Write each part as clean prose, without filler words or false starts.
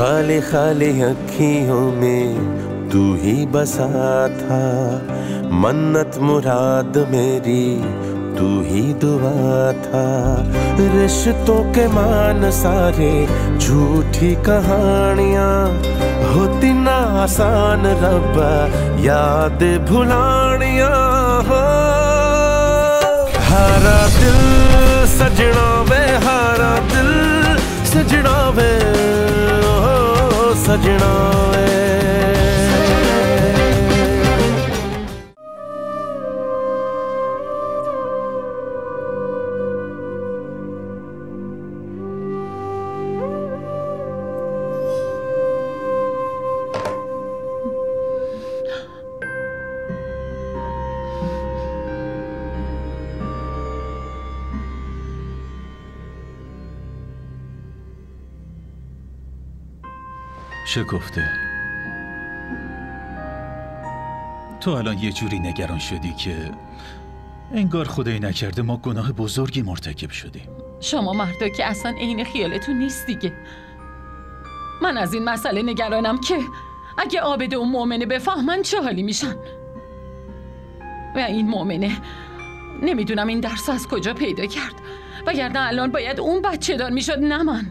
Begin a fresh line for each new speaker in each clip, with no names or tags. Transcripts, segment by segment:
खाली खाली अखियों में तू ही बसा था, मन्नत मुराद मेरी तू ही दुआ था। रिश्तों के मान सारे झूठी कहानियां, होती ना आसान रब्बा याद भुलानियां। हो हारा दिल सजना वे, हारा दिल सजना वे, ओ सजना वे।
شکفته، تو الان یه جوری نگران شدی که انگار خدایی نکرده ما گناه بزرگی مرتکب شدیم.
شما مردا که اصلا عین خیالتون نیست دیگه. من از این مسئله نگرانم که اگه عابد و مؤمنه بفهمن چه حالی میشن. و این مؤمنه نمیدونم این درس از کجا پیدا کرد، وگرنه الان باید اون بچه دار میشد، نه من.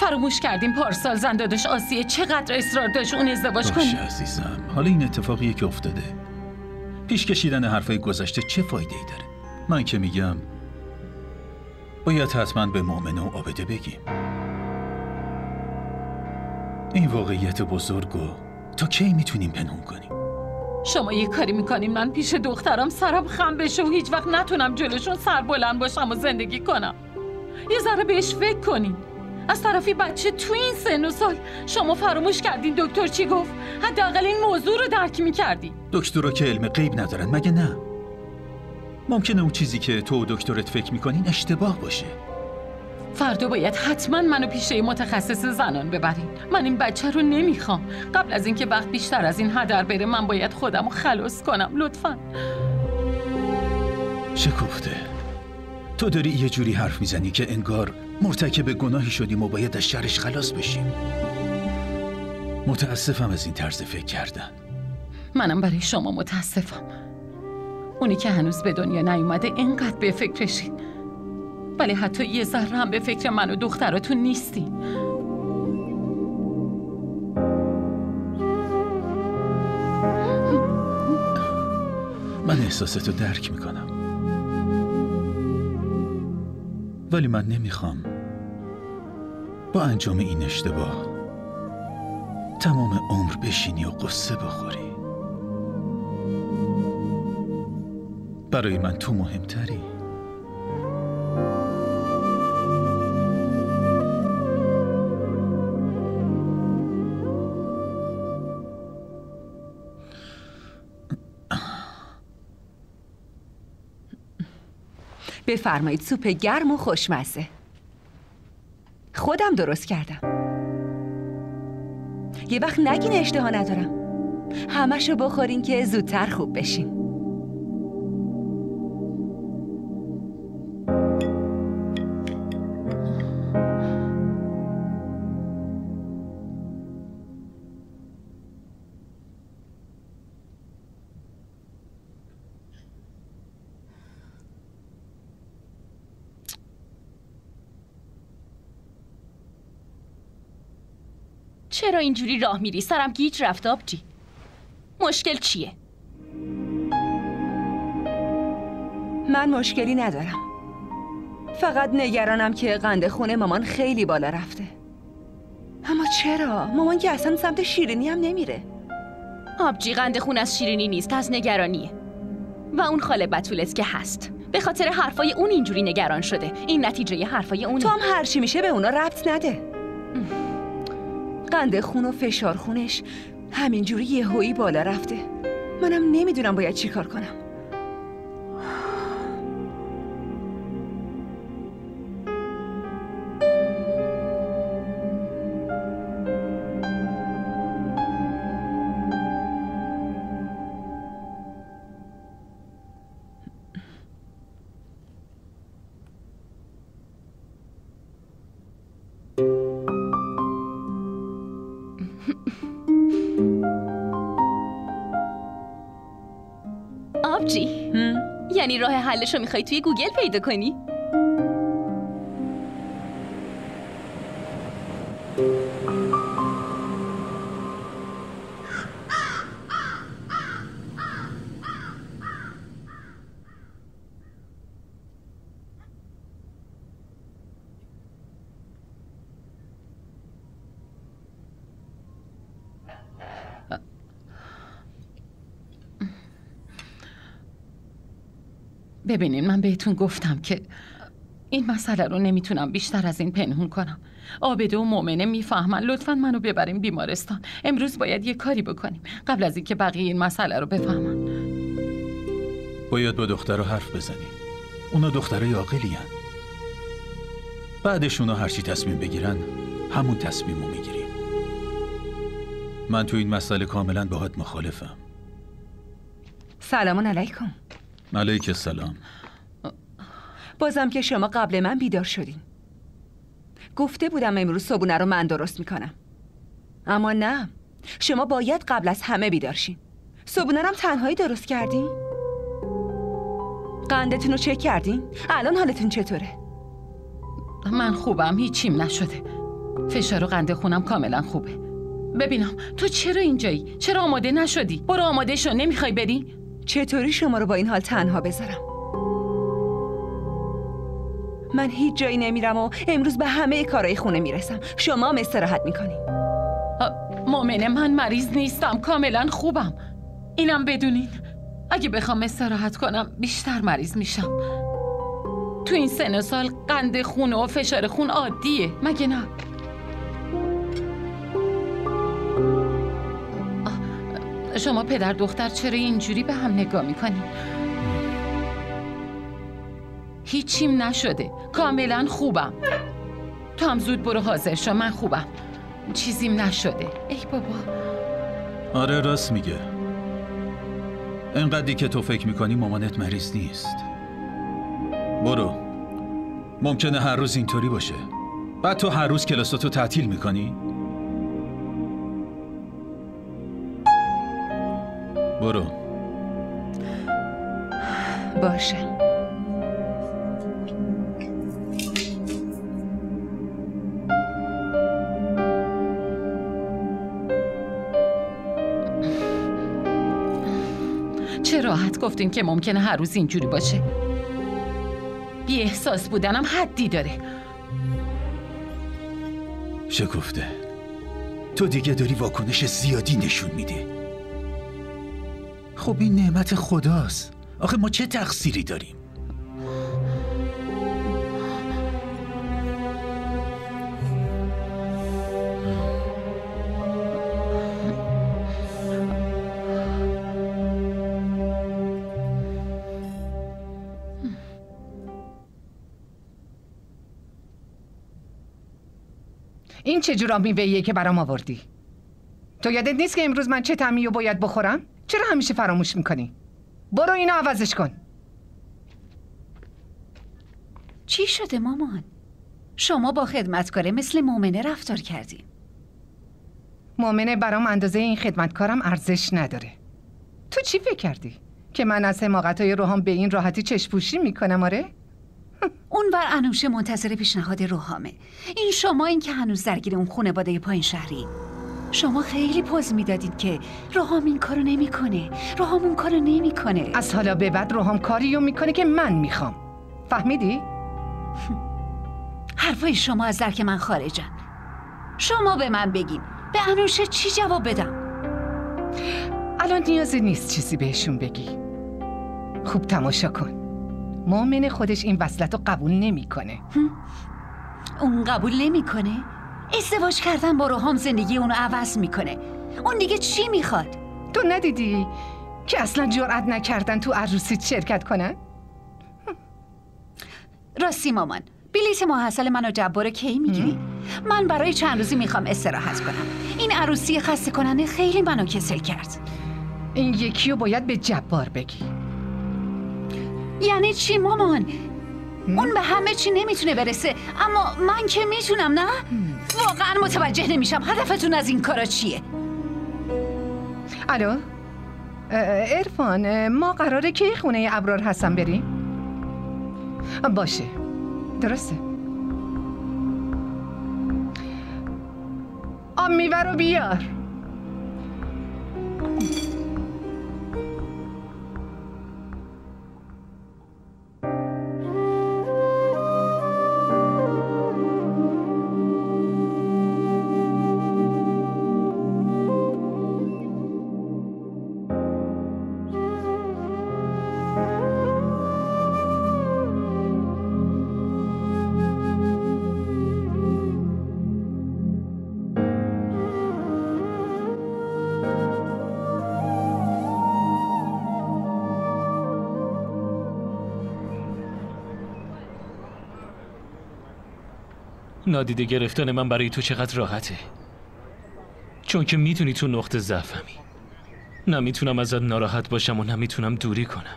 فراموش کردیم پارسال زندادش آسیه چقدر اصرار داشت اون ازدواج کنه.
باشه عزیزم، حالا این اتفاقیه که افتاده، پیش کشیدن حرفای گذشته چه فایده ای داره؟ من که میگم باید حتما به مؤمنه و عابده بگیم. این واقعیت بزرگو تا کی میتونیم پنهون کنیم؟
شما یه کاری میکنین من پیش دخترم سرم خم بشه و هیچ وقت نتونم جلوشون سر بلند باشم و زندگی کنم. یه ذره بهش فکر کنین. از طرفی بچه تو این سن و سال شما فراموش کردین دکتر چی گفت؟ حداقل این موضوع رو درک میکردی.
دکترها که علم غیب ندارن مگه نه؟ ممکنه اون چیزی که تو و دکترت فکر میکنین اشتباه باشه.
فردا باید حتما منو پیش متخصص زنان ببرین. من این بچه رو نمیخوام. قبل از اینکه وقت بیشتر از این هدر بره من باید خودم رو خلاص کنم. لطفاً.
شکفته، تو داری یه جوری حرف میزنی که انگار مرتکب گناهی شدیم و باید از شرش خلاص بشیم. متاسفم از این طرز فکر کردن.
منم برای شما متاسفم. اونی که هنوز به دنیا نیومده اینقدر به فکرشین، ولی حتی یه ذره هم به فکر من و دختراتون نیستی.
من احساساتو درک میکنم، ولی من نمیخوام با انجام این اشتباه تمام عمر بشینی و قصه بخوری. برای من تو مهمتری.
بفرمایید، سوپ گرم و خوشمزه. خودم درست کردم. یه وقت نگین اشتها ندارم. همشو بخورین که زودتر خوب بشین.
چرا اینجوری راه میری؟ سرم گیج رفت آبجی. مشکل چیه؟
من مشکلی ندارم. فقط نگرانم که قند خون مامان خیلی بالا رفته. اما چرا؟ مامان که اصلا سمت شیرینی هم نمیره.
آبجی، قند خون از شیرینی نیست، از نگرانیه. و اون خاله بتولت که هست به خاطر حرفای اون اینجوری نگران شده. این نتیجه حرفای اونه.
تو هم هر چی میشه به اونا ربط نده. قند خون و فشار خونش همینجوری یهویی بالا رفته. منم نمیدونم باید چی کار کنم.
آبجی، یعنی راه حلش رو میخوای توی گوگل پیدا کنی؟
ببینین، من بهتون گفتم که این مسئله رو نمیتونم بیشتر از این پنهون کنم. عابده و مؤمنه میفهمن. لطفاً منو ببریم بیمارستان. امروز باید یه کاری بکنیم قبل از اینکه بقیه این مسئله رو بفهمن.
باید با دختر رو حرف بزنیم. اونا دخترای عاقلین. بعدش اونا هرچی تصمیم بگیرن همون تصمیم رو میگیریم. من تو این مسئله کاملاً باهات مخالفم.
سلام علیکم.
علیک السلام.
بازم که شما قبل من بیدار شدین. گفته بودم امروز صبحونه رو من درست میکنم، اما نه، شما باید قبل از همه بیدار شین. صبحونه رو هم تنهایی درست کردین؟ قندتون رو چک کردین؟ الان حالتون چطوره؟
من خوبم، هیچیم نشده. فشار و قند خونم کاملا خوبه. ببینم تو چرا اینجایی؟ چرا آماده نشدی؟ برو آماده شو. نمیخوای بری؟
چطوری شما رو با این حال تنها بذارم؟ من هیچ جایی نمیرم و امروز به همه کارهای خونه میرسم. شما هم استراحت میکنین.
مؤمنه، من مریض نیستم، کاملا خوبم. اینم بدونین. اگه بخوام استراحت کنم بیشتر مریض میشم. تو این سن و سال قند خون و فشار خون عادیه، مگه نه؟ شما پدر دختر چرا اینجوری به هم نگاه میکنین؟ هیچیم نشده، کاملا خوبم. تو هم زود برو حاضر شو، من خوبم، چیزیم نشده. ای بابا.
آره راست میگه. اینقدری که تو فکر میکنی مامانت مریض نیست. برو. ممکنه هر روز اینطوری باشه. بعد تو هر روز کلاساتو تعطیل میکنی؟ برو.
باشه.
چه راحت گفتین که ممکنه هر روز اینجوری باشه. بی احساس بودنم حدی داره.
شکفته. تو دیگه داری واکنش زیادی نشون میدی. خب این نعمت خداست. آخه ما چه تقصیری داریم؟
این چه جور میوه‌ایه که برام آوردی؟ تو یادت نیست که امروز من چه طعمی رو باید بخورم؟ چرا همیشه فراموش میکنی؟ برو اینو عوضش کن.
چی شده مامان؟ شما با خدمتکاره مثل مؤمنه رفتار کردین.
مؤمنه برام اندازه این خدمتکارم ارزش نداره. تو چی فکر کردی؟ که من از حماقت‌های روحام به این راحتی چشم‌پوشی میکنم؟ آره؟
اونور انوشه منتظر پیشنهاد روحامه. این شما این که هنوز درگیر اون خانواده پایین شهری. شما خیلی پوز میدادید که روحام این کارو نمیکنه، روحام اون کارو نمیکنه.
از حالا به بعد روحام کاریو میکنه که من میخوام. فهمیدی؟
حرفای شما از درک من خارجن. شما به من بگین به انوشه چی جواب بدم؟
الان نیازی نیست چیزی بهشون بگی. خوب تماشا کن. مؤمن خودش این وصلت رو قبول نمیکنه.
اون قبول نمیکنه؟ ازدواج کردن با روحام زندگی اونو عوض میکنه. اون دیگه چی میخواد؟
تو ندیدی که اصلا جرئت نکردن تو عروسی شرکت کنن؟
راستی مامان، بلیط ماحصل منو جبار کی میگیری؟ من برای چند روزی میخوام استراحت کنم. این عروسی خسته کننده خیلی منو کسل کرد.
این یکی رو باید به جبار بگی.
یعنی چی مامان؟ اون به همه چی نمیتونه برسه، اما من که میتونم، نه؟ واقعا متوجه نمیشم هدفتون از این کارا چیه؟
الو عرفان، ما قراره کی خونه ابرار حسن بریم؟ باشه درسته. آب میوه رو بیار.
نادیده گرفتن من برای تو چقدر راحته، چون که میدونی تو نقطه ضعفمی. نمیتونم ازت ناراحت باشم و نمیتونم دوری کنم.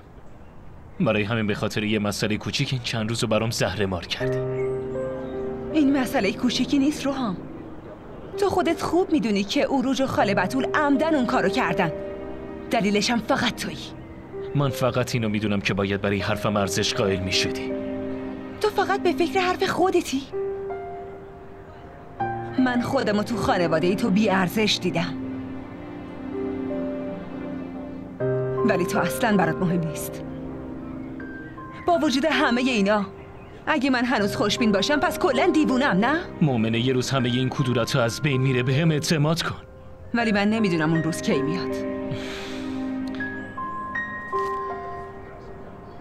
برای همین به خاطر یه مسئله کوچیک این چند روزو برام زهرمار کردی.
این مسئله کوچیکی نیست روحام. تو خودت خوب میدونی که عروج و خاله بتول عمدن اون کارو کردن. دلیلش هم فقط تویی.
من فقط اینو میدونم که باید برای حرفم ارزش قائل میشدی.
تو فقط به فکر حرف خودتی. من خودمو تو خانواده تو بی ارزش دیدم، ولی تو اصلا برات مهم نیست. با وجود همه اینا اگه من هنوز خوشبین باشم پس کلا دیوونم، نه؟
مؤمنه یه روز همه این کدورت‌ها از بین میره، بهم اعتماد کن.
ولی من نمیدونم اون روز کی میاد.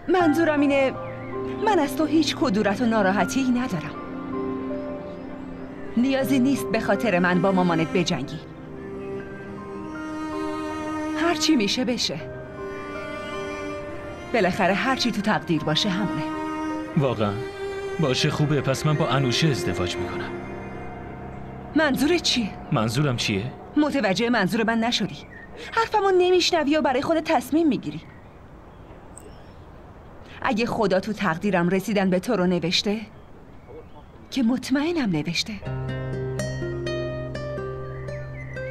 منظورم اینه من از تو هیچ کدورت و ناراحتی ندارم. نیازی نیست به خاطر من با مامانت بجنگی. هرچی میشه بشه. بالاخره هرچی تو تقدیر باشه همونه.
واقعا؟ باشه خوبه، پس من با انوشه ازدواج میکنم.
منظورت چیه؟
منظورم چیه؟
متوجه منظور من نشدی. حرفمو نمیشنوی و برای خودت تصمیم میگیری. اگه خدا تو تقدیرم رسیدن به تو رو نوشته که مطمئنم نوشته،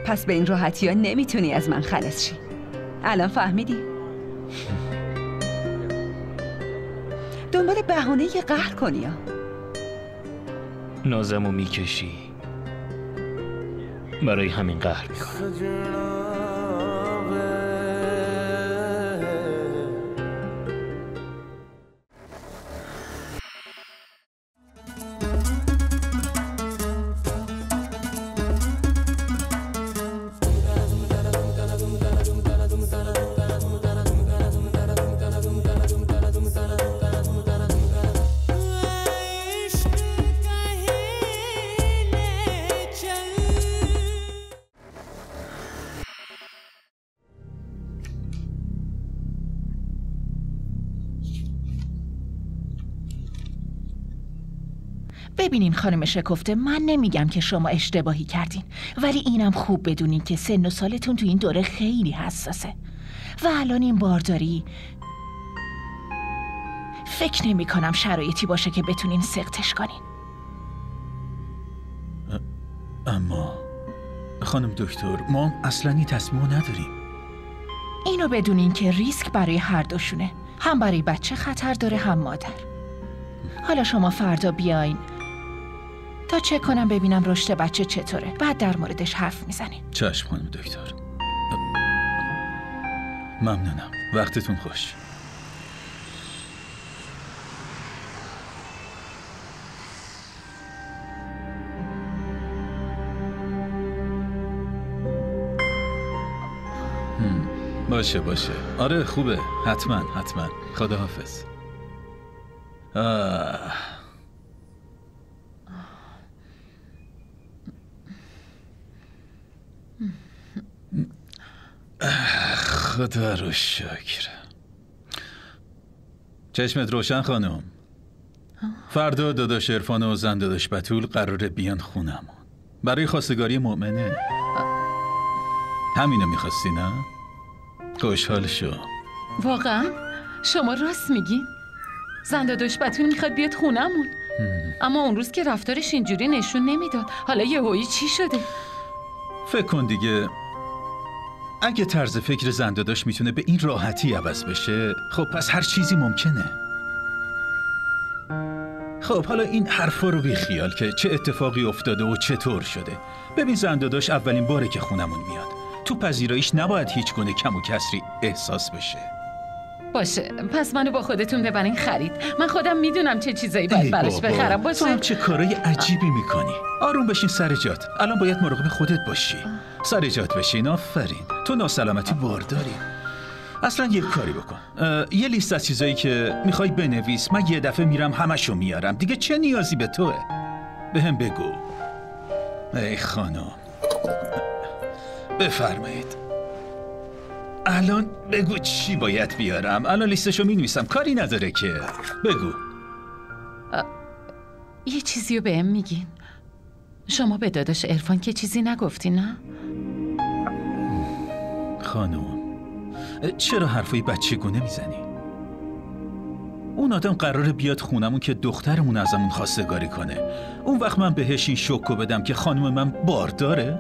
پس به این راحتی ها نمیتونی از من خلاص شی. الان فهمیدی؟ دنبال بهانه یه قهر کنی ها.
نازمو میکشی، برای همین قهر میکنم.
ببینین خانم شکفته، من نمیگم که شما اشتباهی کردین، ولی اینم خوب بدونین که سن و سالتون تو این دوره خیلی حساسه و الان این بارداری فکر نمی کنم شرایطی باشه که بتونین سقطش کنین.
اما خانم دکتر، ما اصلا این تصمیمو نداریم.
اینو بدونین که ریسک برای هر دوشونه، هم برای بچه خطر داره هم مادر. حالا شما فردا بیاین تا چک کنم ببینم رشد بچه چطوره، بعد در موردش حرف میزنیم.
چشم خانم دکتر. ممنونم، وقتتون خوش. باشه آره خوبه، حتما خداحافظ. خدا رو شکر. چشمت روشن خانم. فردا داداش عرفان و زن داداش بتول قراره بیان خونمون برای خواستگاری مؤمنه. همینو میخواستی نه؟ خوشحال شو.
واقعا؟ شما راست میگین؟ زن داداش بتول میخواد بیاد خونمون؟ اما اون روز که رفتارش اینجوری نشون نمیداد. حالا یهویی چی شده؟
فکر کن دیگه، اگه طرز فکر زنداداش میتونه به این راحتی عوض بشه، خب پس هر چیزی ممکنه. خب حالا این حرفا رو بی خیال که چه اتفاقی افتاده و چطور شده. ببین زنداداش اولین باره که خونمون میاد. تو پذیراییش نباید هیچ گونه کم و کسری احساس بشه.
باشه، پس منو با خودتون ببرین خرید. من خودم میدونم چه چیزایی باید براش بخرم. باشه.
تو هم چه کارای عجیبی میکنی. آروم بشین سر جات. الان باید مراقب خودت باشی. سر جات بشین. آفرین. تو ناسلامتی بارداری. اصلا یک کاری بکن. یه لیست از چیزایی که میخوای بنویس. من یه دفعه میرم همشو میارم. دیگه چه نیازی به توه؟ بهم بگو. ای خانم، بفرمایید. الان بگو چی باید بیارم. الان لیستشو مینویسم، کاری نداره که. بگو.
یه چیزی رو بهم میگین. شما به داداش عرفان که چیزی نگفتی نه؟
خانم، چرا حرفای بچگونه میزنی؟ اون آدم قراره بیاد خونمون که دخترمون ازمون خواستگاری کنه. اون وقت من بهش این شوکو بدم که خانم من بارداره؟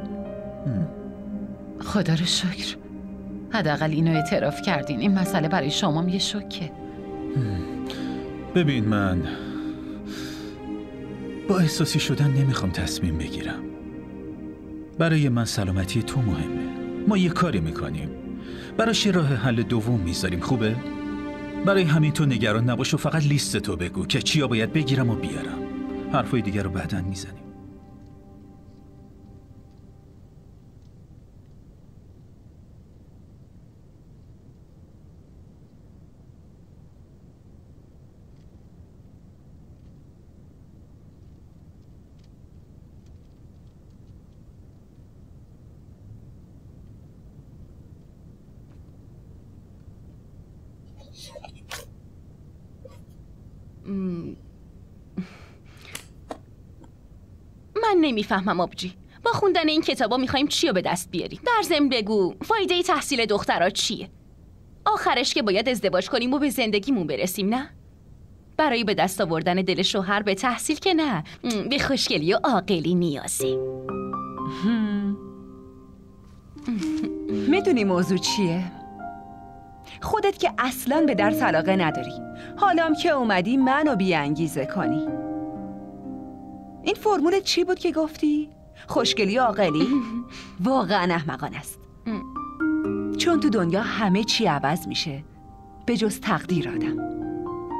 خدا رو شکر، حداقل اینو اعتراف کردین. این مسئله برای شما یه شوکه.
ببین، من با احساسی شدن نمیخوام تصمیم بگیرم. برای من سلامتی تو مهمه. ما یه کاری میکنیم، براش یه راه حل دوم میذاریم. خوبه؟ برای همین تو نگران نباش و فقط لیست تو بگو که چیا باید بگیرم و بیارم. حرفای دیگر رو بعداً میزنیم.
من نمیفهمم آبجی. با خوندن این کتابا میخوایم چی رو به دست بیاریم؟ در ضمن بگو فایده تحصیل دخترها چیه؟ آخرش که باید ازدواج کنیم و به زندگیمون برسیم، نه؟ برای به دست آوردن دل شوهر به تحصیل که نه، به خوشگلی و عاقلی نیازی.
میدونی موضوع چیه؟ خودت که اصلاً به درس علاقه نداری. حالام که اومدی منو بی‌انگیزه کنی. این فرمول چی بود که گفتی؟ خوشگلی و عاقلی؟ واقعاً احمقانه است. چون تو دنیا همه چی عوض میشه به جز تقدیر آدم.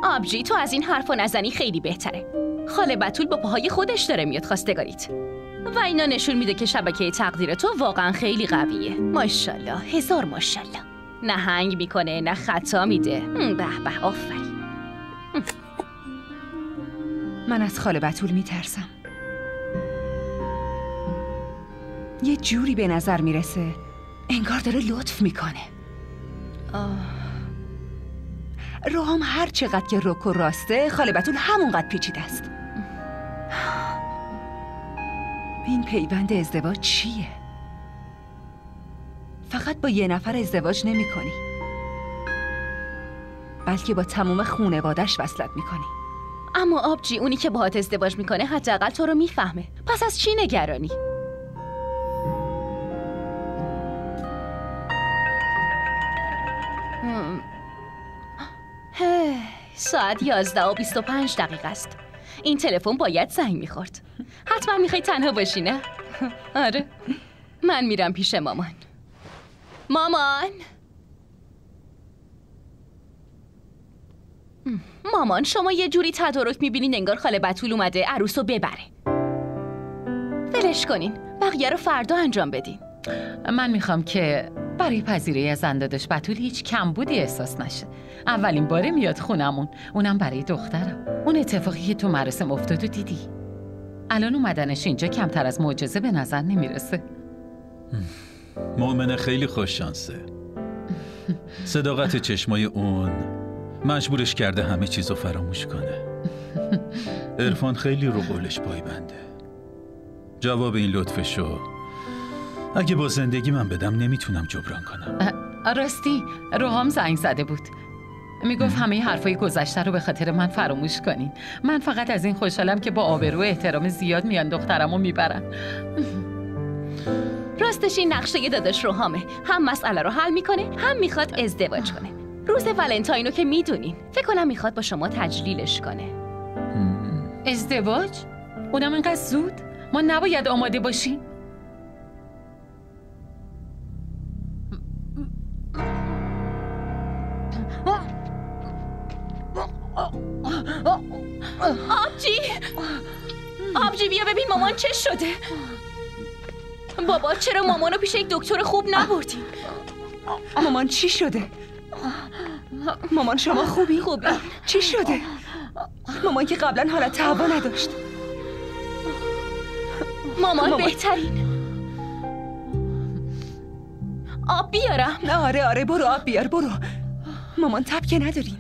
آبجی، تو از این حرفا نزنی خیلی بهتره. خاله بتول با پاهای خودش داره میاد خواستگاریت و اینا نشون میده که شبکه تقدیر تو واقعا خیلی قویه. ماشاءالله، هزار ماشاءالله. نه هنگ میکنه نه خطا میده. به به، آفرین.
من از خاله بتول میترسم. یه جوری به نظر میرسه انگار داره لطف میکنه. روحام هر چقدر که رک و راسته، خاله بتول همونقدر پیچیده است. این پیوند ازدواج چیه؟ فقط با یه نفر ازدواج نمی کنی، بلکه با تمام خونوادش وصلت میکنی.
اما آبجی، اونی که باهات ازدواج میکنه حداقل تو رو میفهمه. پس از چی نگرانی؟ ساعت 11:25 است. این تلفن باید زنگ میخورد. حتما میخوای تنها باشی، نه؟ آره، من میرم پیش مامان. مامان، شما یه جوری تدارک میبینین انگار خاله بتول اومده عروسو ببره. ولش کنین، بقیه رو فردا انجام بدین.
من میخوام که برای پذیرایی از زنداداش بتول هیچ کمبودی احساس نشه. اولین باره میاد خونمون، اونم برای دخترم. اون اتفاقی که تو مراسم افتاد و دیدی. الان اومدنش اینجا کمتر از معجزه به نظر نمیرسه.
مؤمنه خیلی خوش شانسه. صداقت چشمای اون مجبورش کرده همه چیزو فراموش کنه. عرفان خیلی رو قولش پایبنده. جواب این لطفشو اگه با زندگی من بدم نمیتونم جبران کنم.
راستی روحام زنگ زده بود. میگفت همه حرفای گذشته رو به خاطر من فراموش کنین. من فقط از این خوشحالم که با آبرو و احترام زیاد میان دخترمو میبرن.
راستش این نقشه داداش روحامه، هم مسئله رو حل میکنه هم میخواد ازدواج کنه. روز ولنتاینو که میدونین، فکر کنم میخواد با شما تجلیلش کنه.
ازدواج؟ اونم اینقدر زود؟ ما نباید آماده باشیم؟
آبجی بیا ببین مامان چه شده. بابا چرا مامانو پیش یک دکتر خوب نبردین؟
مامان چی شده؟ مامان شما خوبی؟ چی شده؟ مامان که قبلا حالت هوا نداشت.
مامان بهترین. آب بیارم؟
آره برو آب بیار برو. مامان تب که نداریم.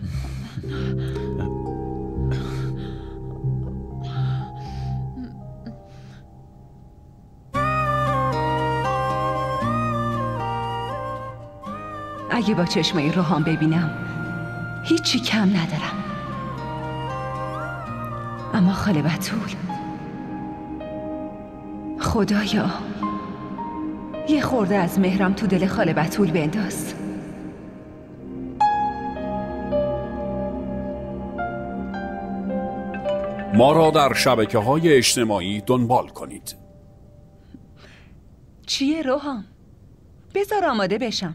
اگه با چشمای روحام ببینم هیچی کم ندارم، اما خاله بتول، خدایا یه خورده از مهرم تو دل خاله بتول بنداز.
ما را در شبکه‌های اجتماعی دنبال کنید.
چیه روحام؟ بذار آماده بشم.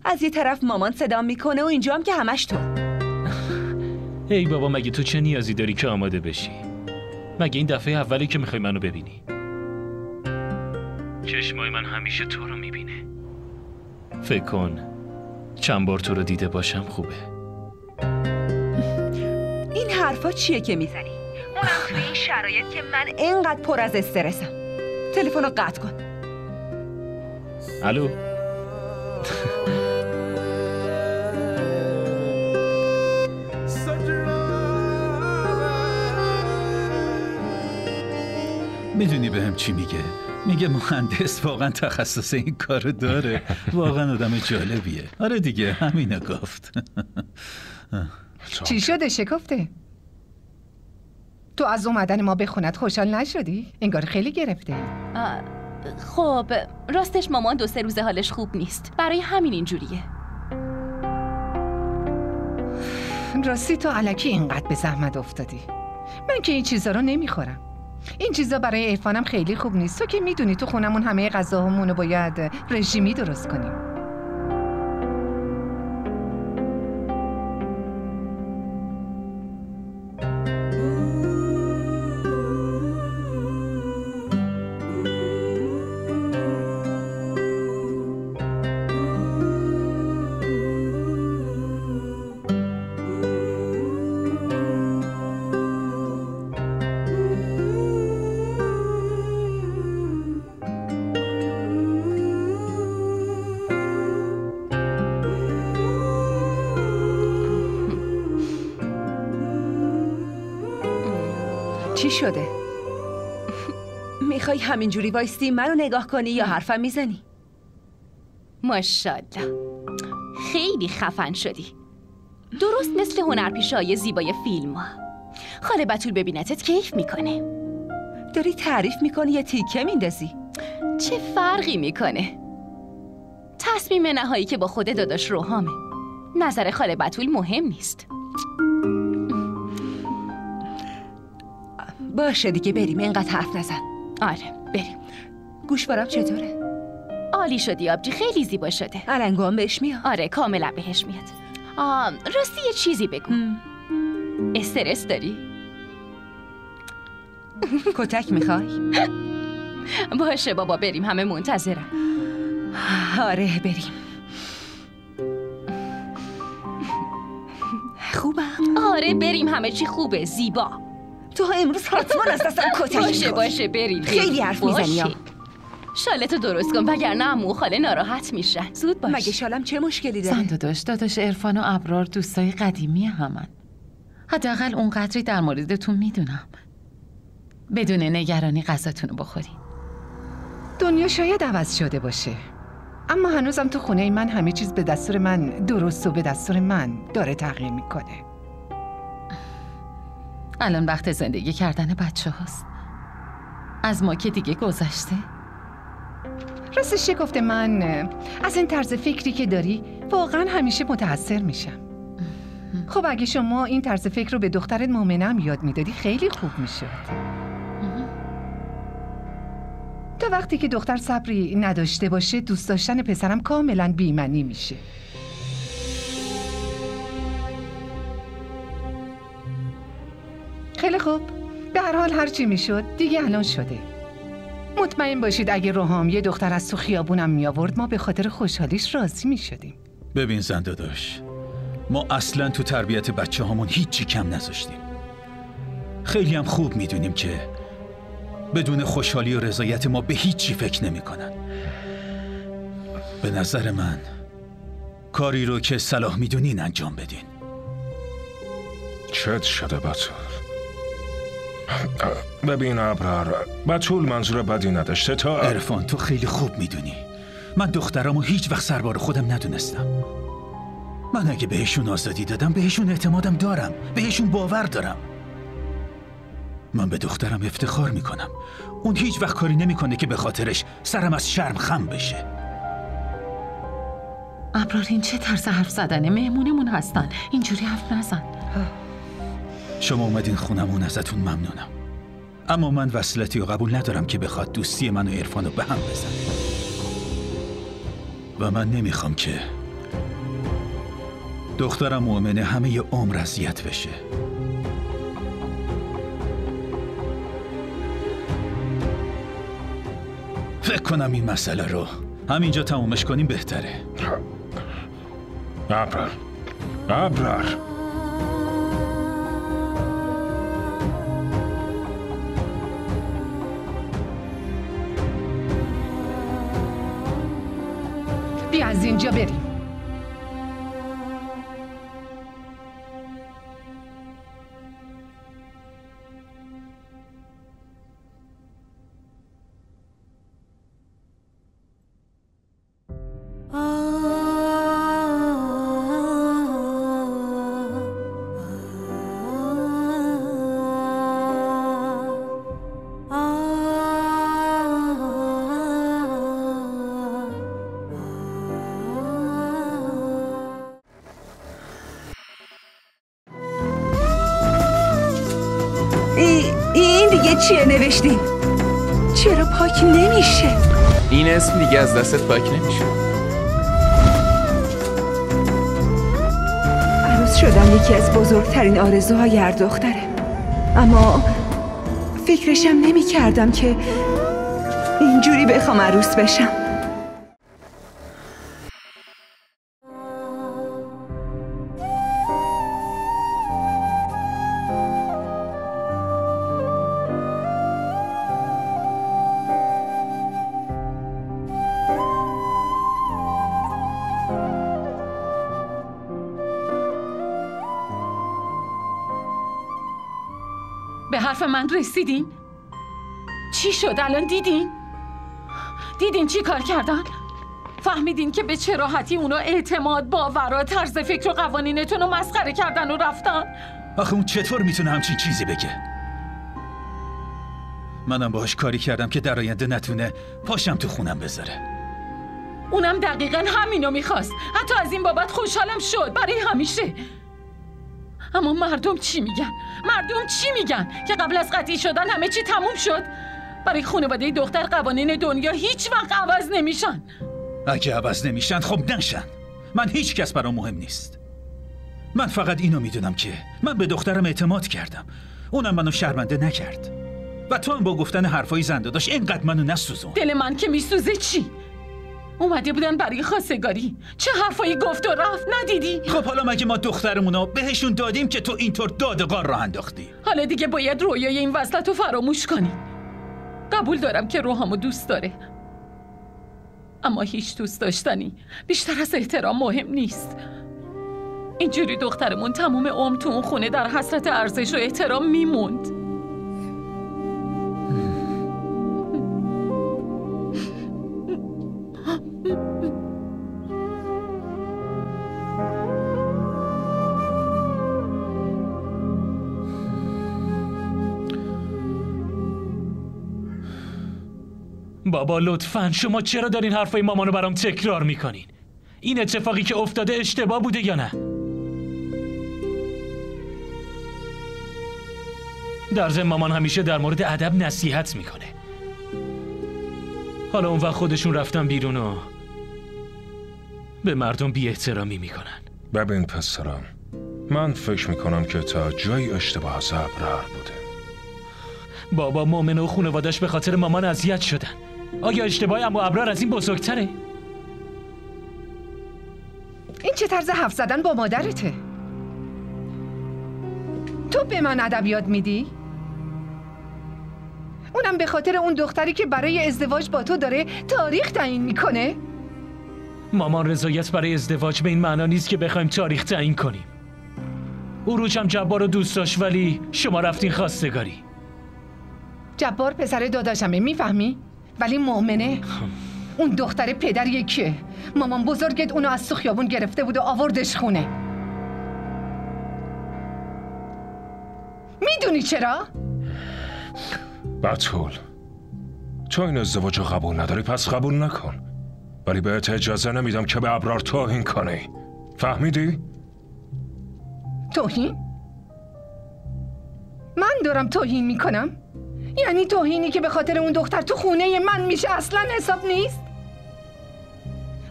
از یه طرف مامان صدام میکنه و اینجا هم که همش تو.
ای بابا مگه تو چه نیازی داری که آماده بشی؟ مگه این دفعه اولی که میخوای منو ببینی؟ چشمای من همیشه تو رو میبینه. فکر کن چند بار تو رو دیده باشم خوبه.
این حرفا چیه که میزنی؟ اونم توی این شرایط که من اینقدر پر از استرسم. تلفن رو قطع کن.
الو.
میدونی بهم چی میگه؟ میگه مهندس واقعا تخصص این کارو داره. واقعا آدم جالبیه. آره دیگه همینو گفت.
چی شده شکفته؟ تو از اومدن ما به خونت خوشحال نشدی؟ انگار خیلی گرفته.
خب راستش مامان 2-3 روز حالش خوب نیست، برای همین اینجوریه.
راستی تو الکی اینقدر به زحمت افتادی. من که این چیزا رو نمیخورم. این چیزا برای عرفانم خیلی خوب نیست. تو که میدونی تو خونمون همه غذاهامونو باید رژیمی درست کنیم. چی شده؟ میخوای همینجوری وایستی منو نگاه کنی یا حرفم میزنی؟
ماشاءالله خیلی خفن شدی، درست مثل هنرپیشه‌های زیبای فیلم ها. خاله بتول ببینتت کیف میکنه.
داری تعریف میکنی یا تیکه میندازی؟
چه فرقی میکنه؟ تصمیم نهایی که با خود داداش روحامه. نظر خاله بتول مهم نیست.
باشه دیگه بریم، اینقدر حرف نزن.
آره بریم.
گوشوارم چطوره؟
عالی شدی آبجی، خیلی زیبا شده.
علنگو هم بهش میاد؟
آره کاملا بهش میاد. راستی یه چیزی بگو. استرس داری؟
کتک میخوای؟
باشه بابا بریم، همه منتظرم.
آره بریم. خوبم؟
آره بریم، همه چی خوبه، زیبا.
تو امروز حتما از دستم کتک
باشه بریم.
خیلی حرف میزنی.
شالتو درست کن وگرنه عمو و خاله ناراحت میشن. زود باش.
مگه شالم چه مشکلی داره؟
داداش عرفان و ابرار دوستای قدیمی همن. حداقل اون قدری در موردتون میدونم. بدون نگرانی غذاتونو بخورین.
دنیا شاید عوض شده باشه، اما هنوزم تو خونه من همه چیز به دستور من درست و به دستور من داره تغییر میکنه.
الان وقت زندگی کردن بچه هاست. از ما که دیگه گذشته.
راستش گفته من از این طرز فکری که داری واقعا همیشه متأثر میشم. خب اگه شما این طرز فکر رو به دخترت مؤمنم یاد میدادی خیلی خوب میشد. تا وقتی که دختر صبری نداشته باشه دوست داشتن پسرم کاملا بی‌معنی میشه. خیلی خوب، به هر حال هرچی میشد دیگه الان شده. مطمئن باشید اگه روحام یه دختر از تو خیابونم میآورد ما به خاطر خوشحالیش راضی میشدیم.
ببین زن داداش، ما اصلا تو تربیت بچه هامون هیچی کم نذاشتیم. خیلی هم خوب میدونیم که بدون خوشحالی و رضایت ما به هیچی فکر نمی کنن. به نظر من کاری رو که صلاح میدونین انجام بدین.
چت شده بطول؟ ببین ابرار، بطول منظور بدی نداشته. تا
عرفان تو خیلی خوب میدونی من دخترامو هیچ وقت سربار خودم ندونستم. من اگه بهشون آزادی دادم بهشون اعتمادم دارم، بهشون باور دارم. من به دخترم افتخار میکنم. اون هیچ وقت کاری نمیکنه که به خاطرش سرم از شرم خم بشه.
ابرار این چه طرز حرف زدنه؟ مهمونمون هستن، اینجوری حرف نزن.
شما اومدین خونمون، ازتون ممنونم. اما من وصلتی و قبول ندارم که بخواد دوستی من و عرفان رو به هم بزنه. و من نمیخوام که دخترم مؤمنه همه ی عمر اذیت بشه. فکر کنم این مسئله رو همینجا تمومش کنیم بهتره.
ابرار
بیا از اینجا بریم.
این دیگه چیه نوشتین؟ چرا پاک نمیشه؟
این اسم دیگه از دستت پاک نمیشه.
عروس شدن یکی از بزرگترین آرزوهای هر دختره، اما فکرشم نمی کردم که اینجوری بخوام عروس بشم.
به حرف من رسیدین؟ چی شد الان؟ دیدین چی کار کردن؟ فهمیدین که به چه راحتی اونا اعتماد، باور، طرز فکر و قوانینتون رو مسخره کردن و رفتن؟
آخه اون چطور میتونه همچین چیزی بگه؟ منم باهاش کاری کردم که در آینده نتونه پاشم تو خونم بذاره.
اونم دقیقاً همینو میخواست. حتی از این بابت خوشحالم شد برای همیشه. اما مردم چی میگن؟ که قبل از قطعی شدن همه چی تموم شد؟ برای خانواده دختر قوانین دنیا هیچ وقت عوض نمیشن.
اگه عوض نمیشن خب نشن. من هیچ کس برام مهم نیست. من فقط اینو میدونم که من به دخترم اعتماد کردم، اونم منو شرمنده نکرد. و تو هم با گفتن حرفای زنده داشت اینقدر منو نسوزون.
دل من که میسوزه چی؟ اومده بودن برای خواستگاری، چه حرفایی گفت و رفت، ندیدی؟
خب حالا مگه ما دخترمونو بهشون دادیم که تو اینطور دادگار راه انداختی؟
حالا دیگه باید رویای این وصلت رو فراموش کنی. قبول دارم که روحامو دوست داره، اما هیچ دوست داشتنی بیشتر از احترام مهم نیست. اینجوری دخترمون تموم عمر تو اون خونه در حسرت ارزش و احترام میموند.
بابا لطفاً شما چرا دارین حرفای مامانو برام تکرار میکنین؟ این اتفاقی که افتاده اشتباه بوده یا نه؟ در ضمن مامان همیشه در مورد ادب نصیحت میکنه. حالا اون وقت خودشون رفتن بیرون و به مردم بی احترامی میکنن.
ببین پسرم، من فکر میکنم که تا جایی اشتباه از ابرار بوده.
بابا مؤمنه و خانواده‌اش به خاطر مامان اذیت شدن. آیا اشتباه اما ابرار از این بزرگتره؟
این چه طرز حرف زدن با مادرته؟ تو به من ادبیات میدی؟ اونم به خاطر اون دختری که برای ازدواج با تو داره تاریخ تعیین میکنه؟
مامان رضایت برای ازدواج به این معنا نیست که بخوایم تاریخ تعیین کنیم. عروج هم جبار رو دوست داشت ولی شما رفتین خواستگاری.
جبار پسر داداشمه، میفهمی؟ ولی مؤمنه اون دختر پدریه که مامان بزرگت اونو از تو خیابون گرفته بود و آوردش خونه. میدونی چرا؟
بتول، تو این ازدواج رو قبول نداری پس قبول نکن، ولی بهت اجازه نمیدم که به ابرار توهین کنی. فهمیدی؟
توهین؟ من دارم توهین میکنم؟ یعنی توهینی که به خاطر اون دختر تو خونه من میشه اصلا حساب نیست؟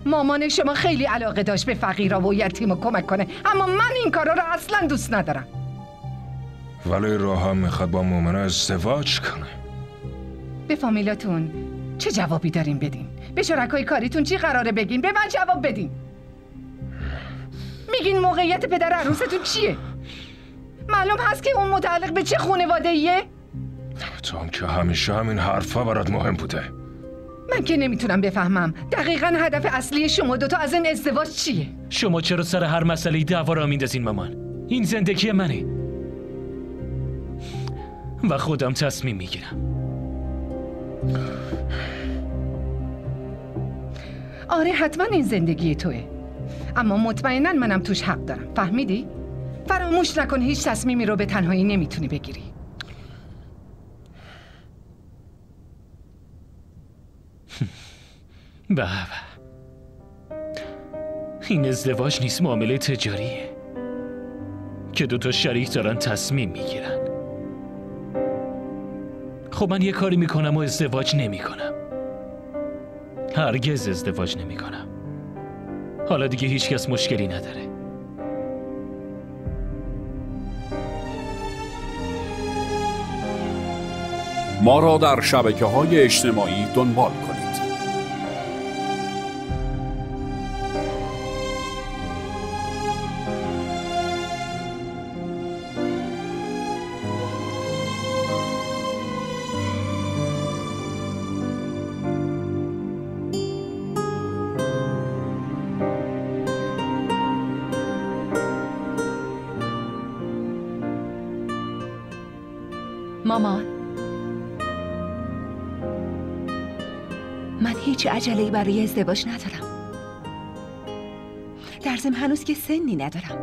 مامان شما خیلی علاقه داشت به فقیرا و یتیم کمک کنه، اما من این کارا رو اصلا دوست ندارم.
ولی روحام میخواد با مؤمنه ازدواج کنه.
به فامیلاتون چه جوابی دارین بدین؟ به شرکای کاریتون چی قراره بگین؟ به من جواب بدین. میگین موقعیت پدر عروستون چیه؟ معلوم هست که اون متعلق به چه خانواده‌ایه؟
تو هم که همیشه همین حرفا برات مهم بوده.
من که نمیتونم بفهمم دقیقاً هدف اصلی شما دوتا از این ازدواج چیه؟
شما چرا سر هر مسئله‌ای دعوا را میندازین مامان؟ این زندگی منه و خودم تصمیم میگیرم.
آره حتما این زندگی توه، اما مطمئناً منم توش حق دارم. فهمیدی؟ فراموش نکن هیچ تصمیمی رو به تنهایی نمیتونی بگیری.
بابا این ازدواج نیست، معامله تجاریه که دوتا شریک دارن تصمیم میگیرن. خب من یه کاری میکنم و ازدواج نمیکنم. هرگز ازدواج نمیکنم. حالا دیگه هیچ کس مشکلی نداره.
ما را در شبکه‌های اجتماعی دنبال کنید.
مامان، من هیچ عجله‌ای برای ازدواج ندارم. در ضمن هنوز که سنی ندارم.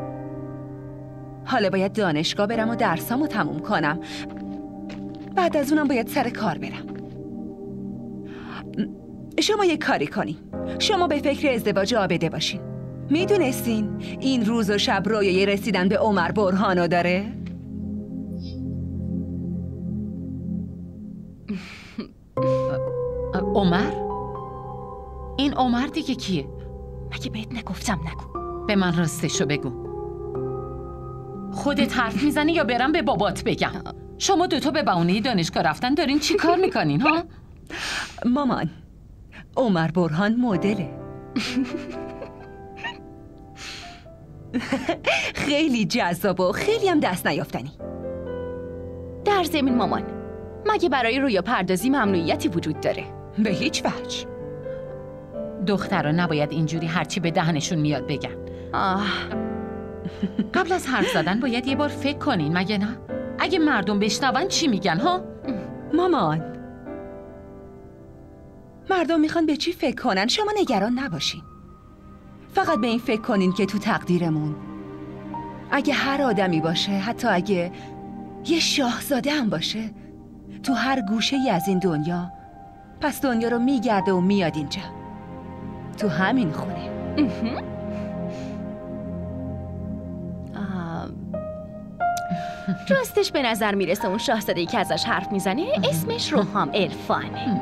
حالا باید دانشگاه برم و درسامو تموم کنم. بعد از اونم باید سر کار برم. شما یک کاری کنین. شما به فکر ازدواج عابده باشین. میدونستین این روز و شب رویای رسیدن به عمر برهانو داره؟
عمر؟ این عمر دیگه کیه؟
مگه بهت نگفتم نگو؟
به من راستشو بگو. خودت حرف میزنی یا برم به بابات بگم؟ شما دوتا به بهونه دانشگاه رفتن دارین چی کار میکنین ها؟
مامان، عمر برهان مدله. خیلی جذاب و خیلی هم دست نیافتنی.
در ضمن مامان، مگه برای رویا پردازی ممنوعیتی وجود داره؟
به هیچ وجه.
دخترها نباید اینجوری هرچی به دهنشون میاد بگن. قبل از حرف زدن باید یه بار فکر کنین، مگه نه؟ اگه مردم بشنون چی میگن ها؟
مامان، مردم میخوان به چی فکر کنن؟ شما نگران نباشین. فقط به این فکر کنین که تو تقدیرمون اگه هر آدمی باشه، حتی اگه یه شاهزاده هم باشه، تو هر گوشه ای از این دنیا، پس دنیا رو میگرده و میاد اینجا، تو همین خونه.
راستش به نظر میرسه اون شاهزاده‌ای که ازش حرف میزنه اسمش روحام عرفانه.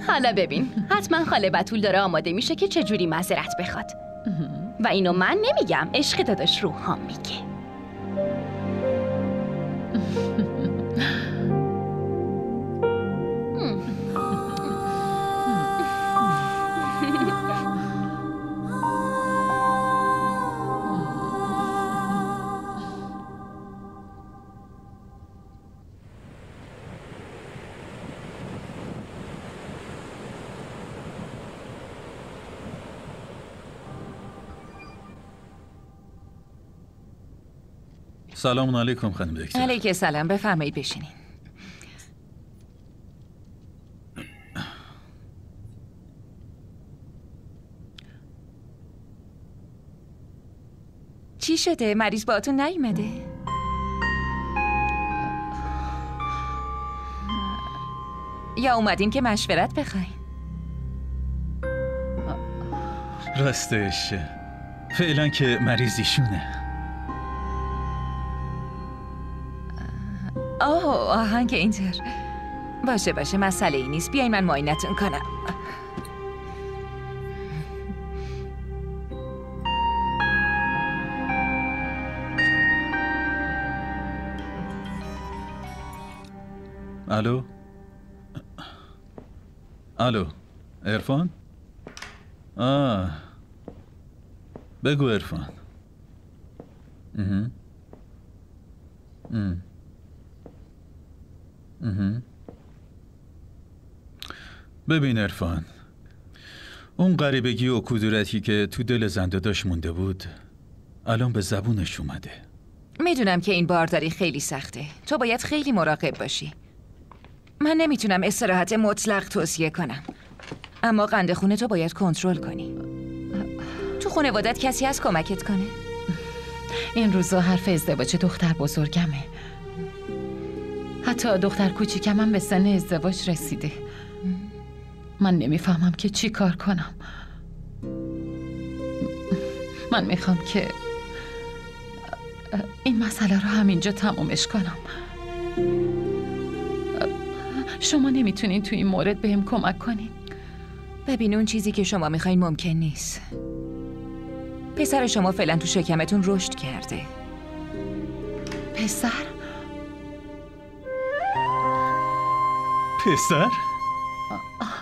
حالا ببین، حتما خاله بتول داره آماده میشه که چجوری معذرت بخواد و اینو من نمیگم، عشق داداش روحام میگه.
سلام علیکم خانم دکتر.
علیکم سلام، بفرمایید بشینین. چی شده؟ مریض باهاتون نیومده؟ یا اومدین که مشورت بخواین؟
راستش فعلا که مریض ایشونه.
آهان که اینطور. باشه مسئله ای نیست، بیاین من معاینتون کنم.
الو عرفان؟ بگو عرفان. ببین عرفان، اون غریبگی و کدورتی که تو دل زنداداش مونده بود الان به زبونش اومده.
میدونم که این بارداری خیلی سخته، تو باید خیلی مراقب باشی. من نمیتونم استراحت مطلق توصیه کنم، اما قند خونه تو باید کنترل کنی. تو خانوادت کسی هست کمکت کنه؟
این روزا حرف ازدواج دختر بزرگمه، حتی دختر کوچیکم هم به سن ازدواج رسیده. من نمیفهمم که چی کار کنم. من میخوام که این مسئله رو همینجا تمومش کنم. شما نمیتونین تو این مورد بهم کمک کنین؟
ببین، اون چیزی که شما میخواین ممکن نیست. پسر شما فعلا تو شکمتون رشد کرده.
پسر؟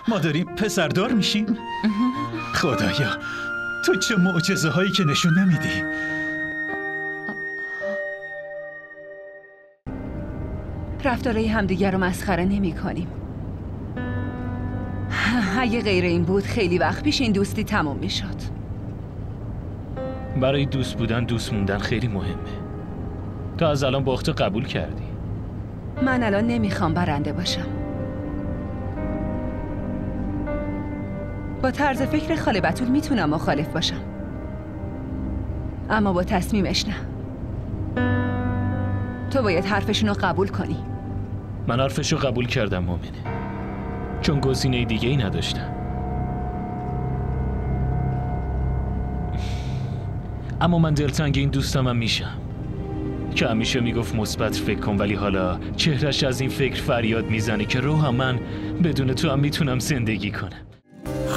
ما داریم پسردار میشیم؟ خدایا تو چه معجزه هایی که نشون نمیدی.
رفتارهای همدیگر رو مسخره نمی کنیم. اگه غیر این بود خیلی وقت پیش این دوستی تموم می شد.
برای دوست بودن دوست موندن خیلی مهمه. تو از الان باخت قبول کردی.
من الان نمیخوام برنده باشم. با طرز فکر خاله بتول میتونم مخالف باشم، اما با تصمیمش نه. تو باید حرفشونو قبول کنی.
من حرفشو قبول کردم مومنه، چون گزینه دیگه ای نداشتم. اما من دلتنگ این دوستم هم میشم که همیشه میگفت مثبت فکر کن، ولی حالا چهرش از این فکر فریاد میزنه که روحم من بدون تو هم میتونم زندگی کنم.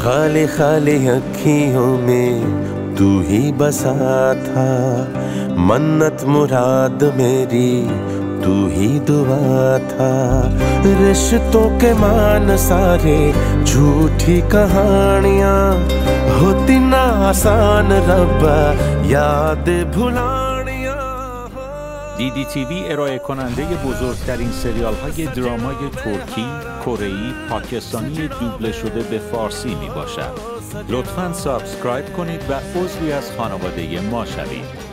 खाली खाली अखियों में तू ही बसा था, मन्नत मुराद मेरी तू ही दुआ था। रिश्तों के मान सारे झूठी कहानियाँ होती ना आसान रब्बा याद भुलानियाँ।
DDTV ارائه کننده بزرگترین سریال های درامای ترکی، کره‌ای، پاکستانی دوبله شده به فارسی می باشد. لطفاً سابسکرایب کنید و عضوی از خانواده ما شوید.